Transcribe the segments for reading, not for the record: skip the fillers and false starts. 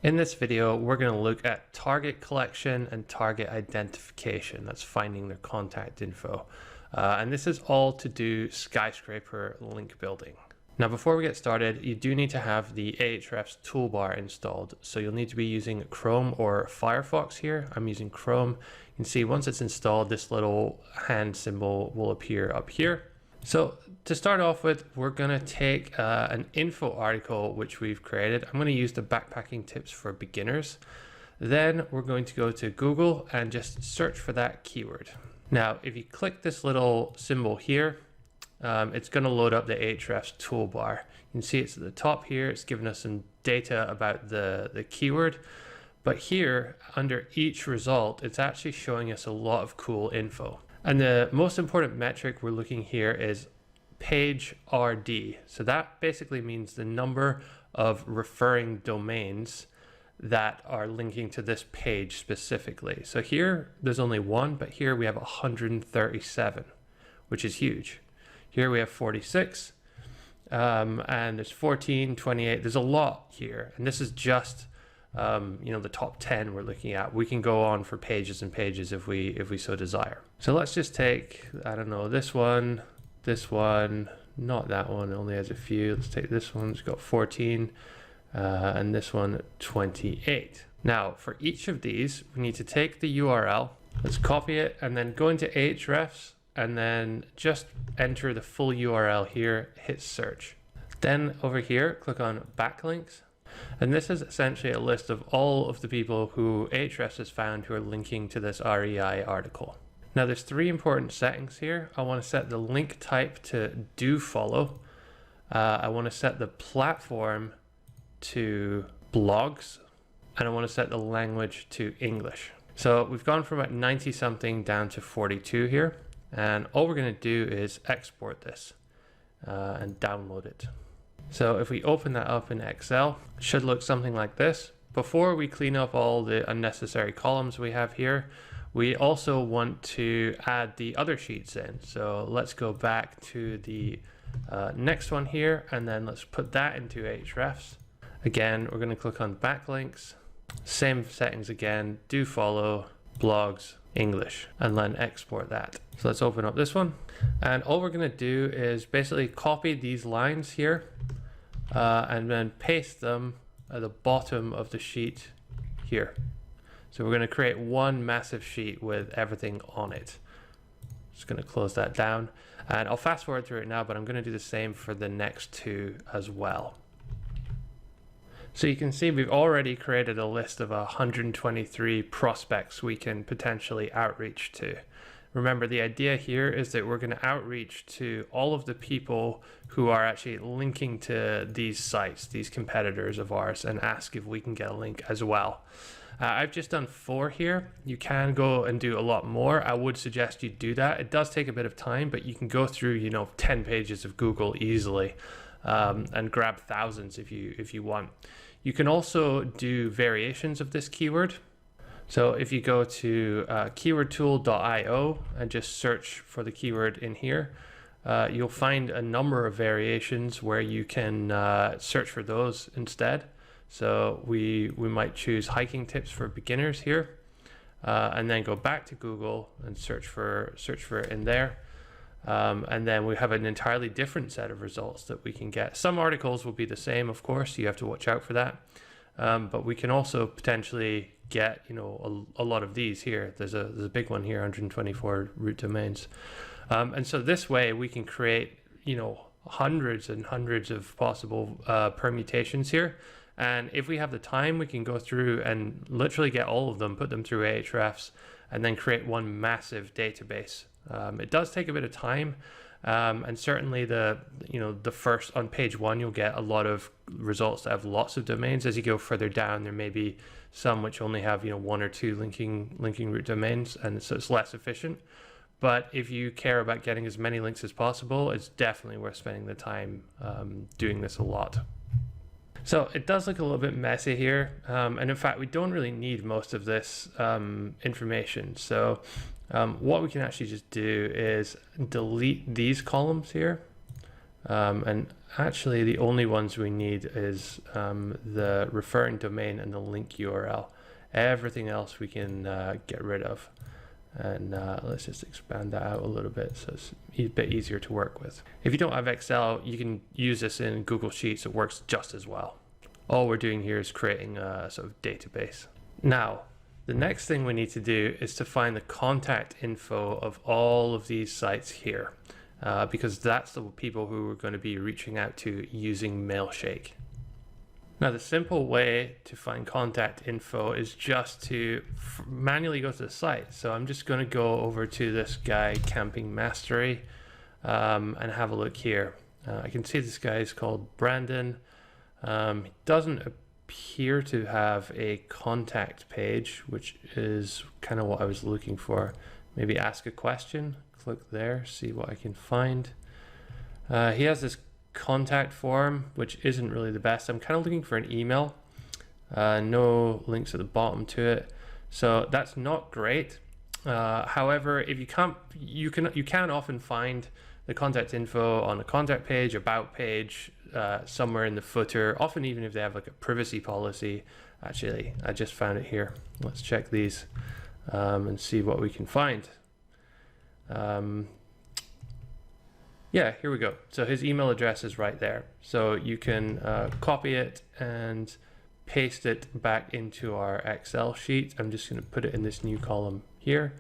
In this video, we're going to look at target collection and target identification. That's finding their contact info. And this is all to do skyscraper link building. Now, before we get started, you do need to have the Ahrefs toolbar installed. So you'll need to be using Chrome or Firefox here. I'm using Chrome. You can see once it's installed, this little hand symbol will appear up here. So to start off with, we're going to take an info article which we've created. I'm going to use the backpacking tips for beginners. Then we're going to go to Google and just search for that keyword. Now, if you click this little symbol here, it's going to load up the Ahrefs toolbar. You can see it's at the top here. It's giving us some data about the keyword. But here, under each result, it's actually showing us a lot of cool info. And the most important metric we're looking here is page RD. So that basically means the number of referring domains that are linking to this page specifically. So here there's only one, but here we have 137, which is huge. Here we have 46, and there's 14, 28. There's a lot here, and this is just the top 10 we're looking at. We can go on for pages and pages if we so desire. So let's just take, I don't know, this one, not that one, it only has a few. Let's take this one, it's got 14, and this one 28. Now for each of these, we need to take the URL, let's copy it, and then go into Ahrefs, and then just enter the full URL here, hit search. Then over here, click on backlinks. And this is essentially a list of all of the people who Ahrefs has found who are linking to this REI article. Now there's three important settings here. I want to set the link type to do follow. I want to set the platform to blogs, and I want to set the language to English. So we've gone from about 90 something down to 42 here. And all we're going to do is export this and download it. So if we open that up in Excel, it should look something like this. Before we clean up all the unnecessary columns we have here, we also want to add the other sheets in. So let's go back to the next one here, and then let's put that into Ahrefs. Again, we're going to click on backlinks, same settings again, do follow, blogs, English, and then export that. So let's open up this one, and all we're going to do is basically copy these lines here and then paste them at the bottom of the sheet here. So we're going to create one massive sheet with everything on it. Just going to close that down, and I'll fast forward through it now, but I'm going to do the same for the next two as well. So you can see we've already created a list of 123 prospects we can potentially outreach to. Remember, the idea here is that we're going to outreach to all of the people who are actually linking to these sites, these competitors of ours, and ask if we can get a link as well. I've just done 4 here. You can go and do a lot more. I would suggest you do that. It does take a bit of time, but you can go through 10 pages of Google easily and grab thousands if you want. You can also do variations of this keyword. So if you go to keywordtool.io and just search for the keyword in here, you'll find a number of variations where you can search for those instead. So we might choose hiking tips for beginners here, and then go back to Google and search for it in there. And then we have an entirely different set of results that we can get. Some articles will be the same, of course, you have to watch out for that. But we can also potentially get, a lot of these here. There's a big one here, 124 root domains. And so this way we can create, hundreds and hundreds of possible permutations here. And if we have the time, we can go through and literally get all of them, put them through Ahrefs, and then create one massive database. It does take a bit of time, and certainly the first on page 1 you'll get a lot of results that have lots of domains. As you go further down, there may be some which only have 1 or 2 linking root domains, and so it's less efficient. But if you care about getting as many links as possible, it's definitely worth spending the time doing this a lot. So it does look a little bit messy here, and in fact we don't really need most of this information. So what we can actually just do is delete these columns here, And actually the only ones we need is the referring domain and the link URL. Everything else we can get rid of. And let's just expand that out a little bit so it's a bit easier to work with. If you don't have Excel, you can use this in Google Sheets. It works just as well. All we're doing here is creating a sort of database. Now, the next thing we need to do is to find the contact info of all of these sites here, because that's the people who we're going to be reaching out to using Mailshake. Now, the simple way to find contact info is just to manually go to the site. So I'm just going to go over to this guy, Camping Mastery, and have a look here. I can see this guy is called Brandon. He doesn't appear to have a contact page, which is kind of what I was looking for. Maybe ask a question, click there, see what I can find. He has this contact form, which isn't really the best. I'm kind of looking for an email. No links at the bottom to it, so that's not great. However, if you can't, you can often find the contact info on a contact page, about page, somewhere in the footer, often even if they have like a privacy policy. Actually, I just found it here. Let's check these and see what we can find. Yeah, here we go. So his email address is right there. So you can copy it and paste it back into our Excel sheet. I'm just going to put it in this new column here.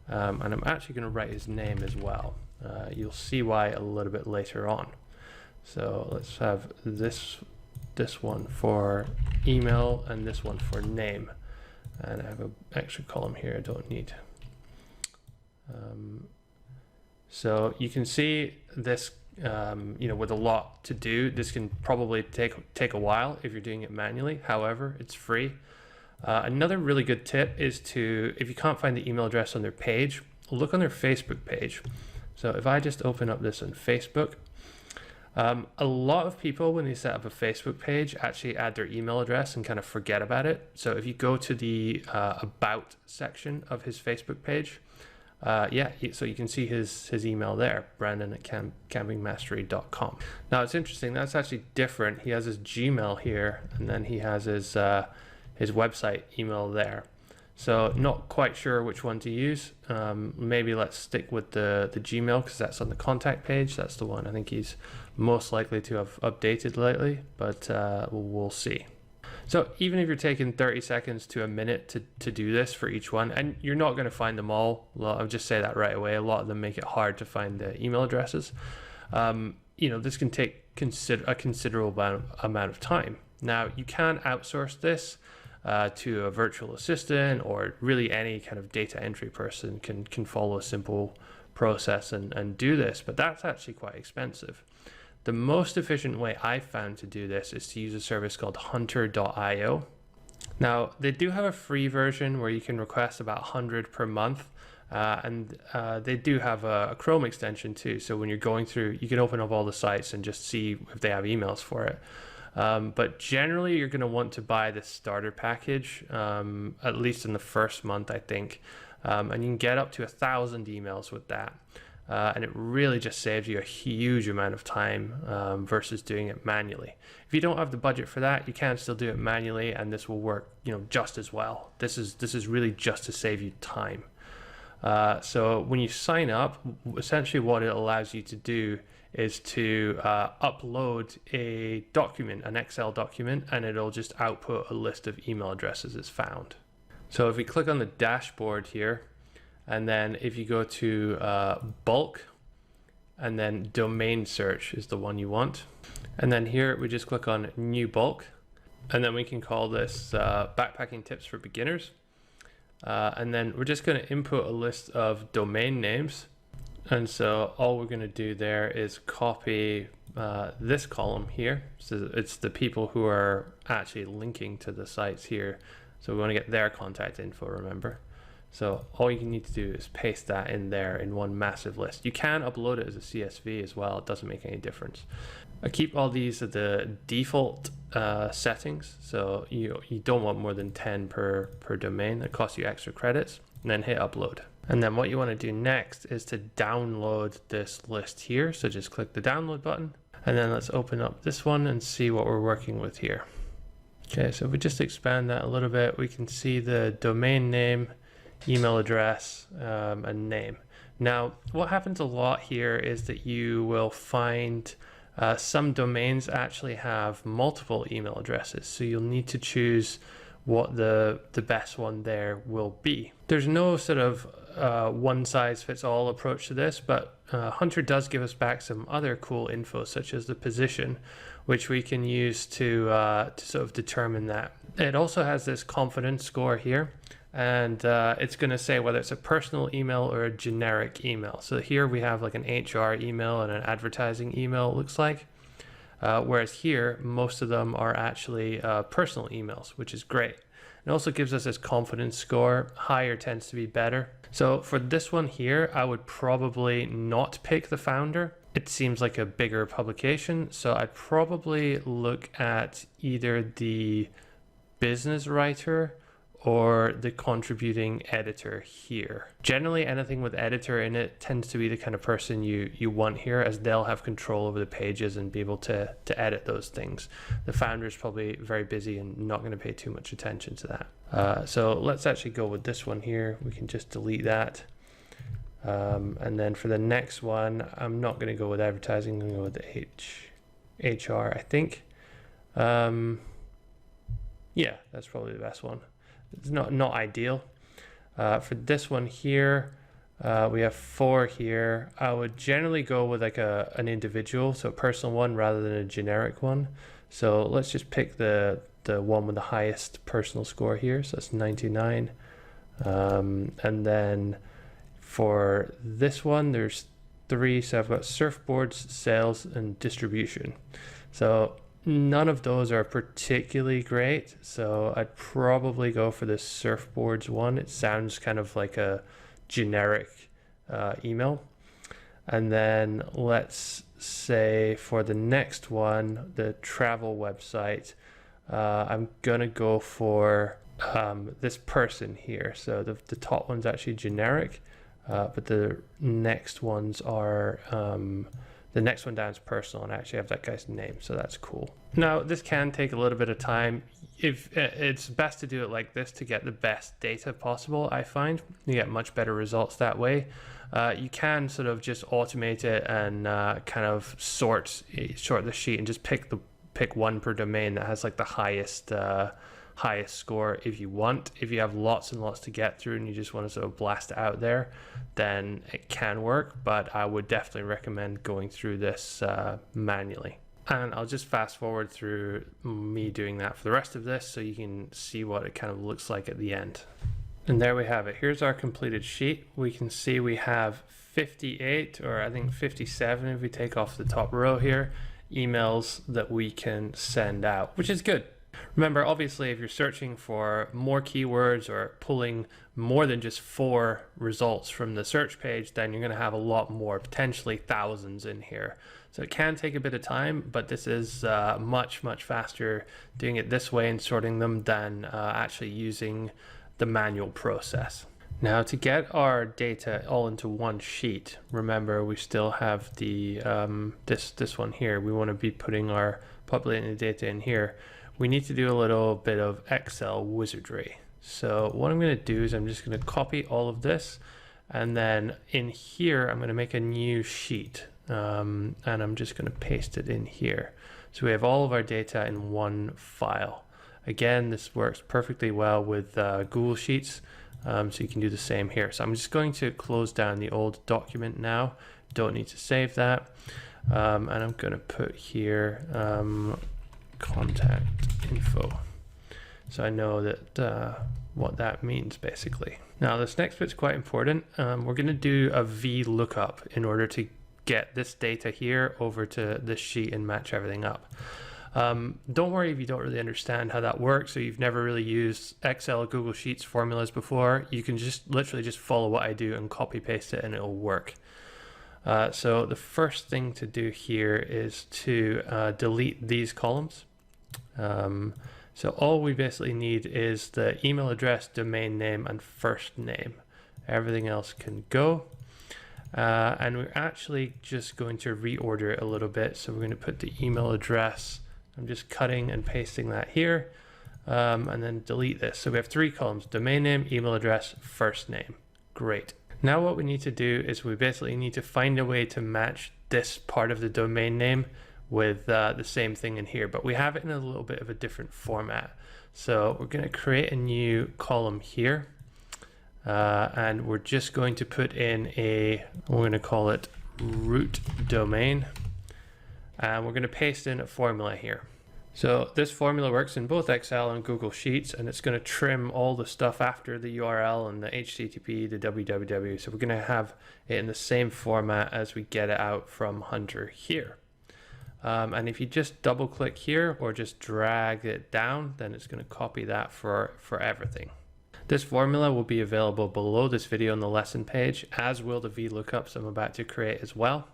And I'm actually going to write his name as well. You'll see why a little bit later on. So let's have this one for email and this one for name. And I have an extra column here I don't need. So you can see this, with a lot to do, this can probably take a while if you're doing it manually. However, it's free. Another really good tip is to, if you can't find the email address on their page, look on their Facebook page. So if I just open up this on Facebook, a lot of people, when they set up a Facebook page, actually add their email address and kind of forget about it. So if you go to the About section of his Facebook page, so you can see his email there, Brandon at campingmastery.com. Now it's interesting, that's actually different. He has his Gmail here, and then he has his website email there. So not quite sure which one to use. Maybe let's stick with the Gmail, because that's on the contact page. That's the one I think he's most likely to have updated lately, but we'll see. So even if you're taking 30 seconds to a minute to do this for each one, and you're not going to find them all, I'll just say that right away. A lot of them make it hard to find the email addresses. This can take a considerable amount of time. Now, you can outsource this to a virtual assistant, or really any kind of data entry person can follow a simple process and do this, but that's actually quite expensive. The most efficient way I've found to do this is to use a service called hunter.io. Now, they do have a free version where you can request about 100 per month, and they do have a Chrome extension too. So when you're going through, you can open up all the sites and just see if they have emails for it. But generally, you're going to want to buy the starter package, at least in the first month, I think. And you can get up to 1,000 emails with that. And it really just saves you a huge amount of time versus doing it manually. If you don't have the budget for that, you can still do it manually, and this will work, just as well. This is really just to save you time. So when you sign up, essentially what it allows you to do is to upload a document, an Excel document, and it'll just output a list of email addresses as found. So if we click on the dashboard here, and then if you go to bulk, and then domain search is the one you want. And then here we just click on new bulk, and then we can call this backpacking tips for beginners. And then we're just going to input a list of domain names. And so all we're going to do there is copy this column here. So it's the people who are actually linking to the sites here. So we want to get their contact info, remember? So all you need to do is paste that in there in one massive list. You can upload it as a CSV as well. It doesn't make any difference. I keep all these at the default settings. So you don't want more than 10 per domain. That costs you extra credits. And then hit upload. And then what you want to do next is to download this list here. So just click the download button. And then let's open up this one and see what we're working with here. Okay, so if we just expand that a little bit, we can see the domain name, email address, and name. Now, what happens a lot here is that you will find some domains actually have multiple email addresses, so you'll need to choose what the best one there will be. There's no sort of one size fits all approach to this, but Hunter does give us back some other cool info, such as the position, which we can use to sort of determine that. It also has this confidence score here, and it's going to say whether it's a personal email or a generic email. So here we have like an HR email and an advertising email, it looks like. Whereas here, most of them are actually personal emails, which is great. It also gives us this confidence score. Higher tends to be better. So for this one here, I would probably not pick the founder. It seems like a bigger publication. So I'd probably look at either the business writer or the contributing editor here. Generally, anything with editor in it tends to be the kind of person you want here, as they'll have control over the pages and be able to edit those things. The founder is probably very busy and not going to pay too much attention to that. So let's actually go with this one here. We can just delete that. And then for the next one, I'm not going to go with advertising. I'm going to go with the HR, I think. Yeah, that's probably the best one. It's not ideal. For this one here, we have 4 here. I would generally go with like an individual, so a personal one rather than a generic one. So let's just pick the one with the highest personal score here. So that's 99. And then for this one, there's 3. So I've got surfboards, sales, and distribution. So none of those are particularly great, so I'd probably go for the surfboards one. It sounds kind of like a generic email. And then let's say for the next one, the travel website, I'm gonna go for this person here. So the top one's actually generic, but the next ones are the next one down is personal, and I actually have that guy's name, so that's cool. Now, this can take a little bit of time. If it's best to do it like this to get the best data possible, I find. You get much better results that way. You can sort of just automate it and kind of sort the sheet and just pick one per domain that has like the highest score if you want. If you have lots and lots to get through and you just want to sort of blast it out there, then it can work, but I would definitely recommend going through this manually. And I'll just fast forward through me doing that for the rest of this so you can see what it kind of looks like at the end. And there we have it. Here's our completed sheet. We can see we have 58, or I think 57 if we take off the top row here, emails that we can send out, which is good. Remember, obviously, if you're searching for more keywords or pulling more than just 4 results from the search page, then you're going to have a lot more, potentially thousands in here. So it can take a bit of time, but this is much, much faster doing it this way and sorting them than actually using the manual process. Now, to get our data all into one sheet, remember we still have the this one here. We want to be populating the data in here. We need to do a little bit of Excel wizardry. So what I'm going to do is I'm just going to copy all of this, and then in here I'm going to make a new sheet, and I'm just going to paste it in here. So we have all of our data in one file. Again, this works perfectly well with Google Sheets, so you can do the same here. So I'm just going to close down the old document now. Don't need to save that, and I'm going to put here contact info, so I know that what that means basically. Now this next bit's quite important. We're going to do a VLOOKUP in order to get this data here over to this sheet and match everything up. Don't worry if you don't really understand how that works, or you've never really used Excel or Google Sheets formulas before. You can just literally just follow what I do and copy paste it and it'll work. So the first thing to do here is to delete these columns. So all we basically need is the email address, domain name, and first name. Everything else can go. And we're actually just going to reorder it a little bit. So we're going to put the email address. I'm just cutting and pasting that here, and then delete this. So we have 3 columns: domain name, email address, first name. Great. Now what we need to do is we basically need to find a way to match this part of the domain name with the same thing in here, but we have it in a little bit of a different format. So we're going to create a new column here, and we're just going to put in we're going to call it root domain, and we're going to paste in a formula here. So this formula works in both Excel and Google Sheets, and it's going to trim all the stuff after the URL and the HTTP, the www. So we're going to have it in the same format as we get it out from Hunter here. And if you just double click here or just drag it down, then it's going to copy that for everything. This formula will be available below this video on the lesson page, as will the VLOOKUPs I'm about to create as well.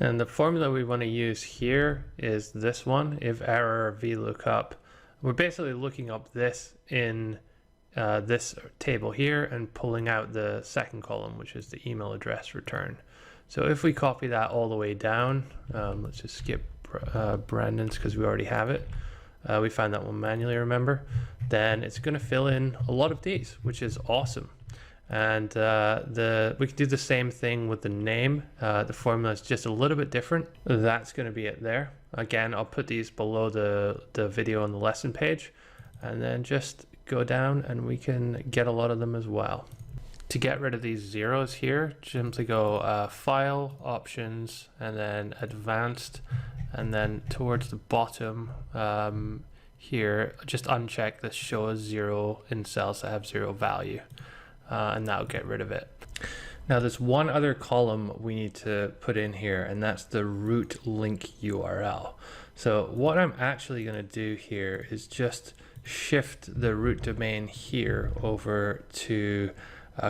And the formula we want to use here is this one: if error VLOOKUP. We're basically looking up this in this table here and pulling out the second column, which is the email address return. So if we copy that all the way down, let's just skip Brandon's because we already have it. We found that one manually, remember? Then it's going to fill in a lot of these, which is awesome. And we can do the same thing with the name. The formula is just a little bit different. That's going to be it there. Again, I'll put these below the video on the lesson page, and then just go down and we can get a lot of them as well. To get rid of these zeros here, simply go File, Options, and then Advanced, and then towards the bottom here, just uncheck this Show as Zero in cells that have 0 value. And that'll get rid of it. Now there's one other column we need to put in here, and that's the root link URL. So what I'm actually going to do here is just shift the root domain here over to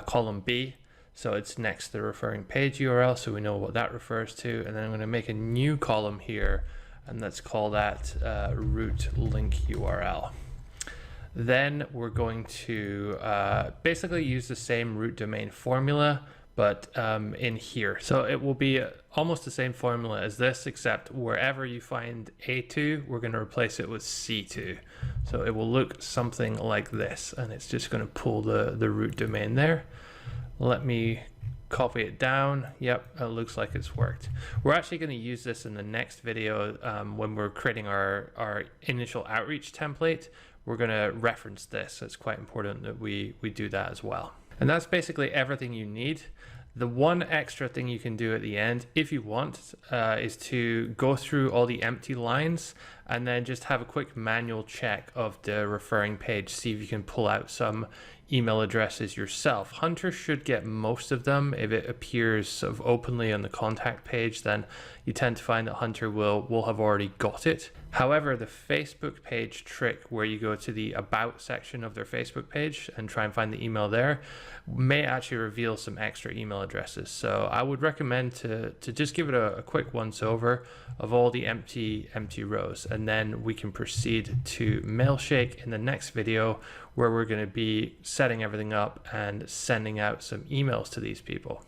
column B. So it's next to the referring page URL, so we know what that refers to. And then I'm going to make a new column here, and let's call that root link URL. Then we're going to basically use the same root domain formula, but in here. So it will be almost the same formula as this, except wherever you find A2, we're going to replace it with C2. So it will look something like this, and it's just going to pull the root domain there. Let me copy it down. Yep, it looks like it's worked. We're actually going to use this in the next video when we're creating our initial outreach template. We're going to reference this. So it's quite important that we do that as well. And that's basically everything you need. The one extra thing you can do at the end, if you want, is to go through all the empty lines and then just have a quick manual check of the referring page, see if you can pull out some email addresses yourself. Hunter should get most of them. If it appears sort of openly on the contact page, then you tend to find that Hunter will have already got it. However, the Facebook page trick, where you go to the About section of their Facebook page and try and find the email there, may actually reveal some extra email addresses. So I would recommend to just give it a quick once over of all the empty rows, and then we can proceed to Mailshake in the next video, where we're going to be setting everything up and sending out some emails to these people.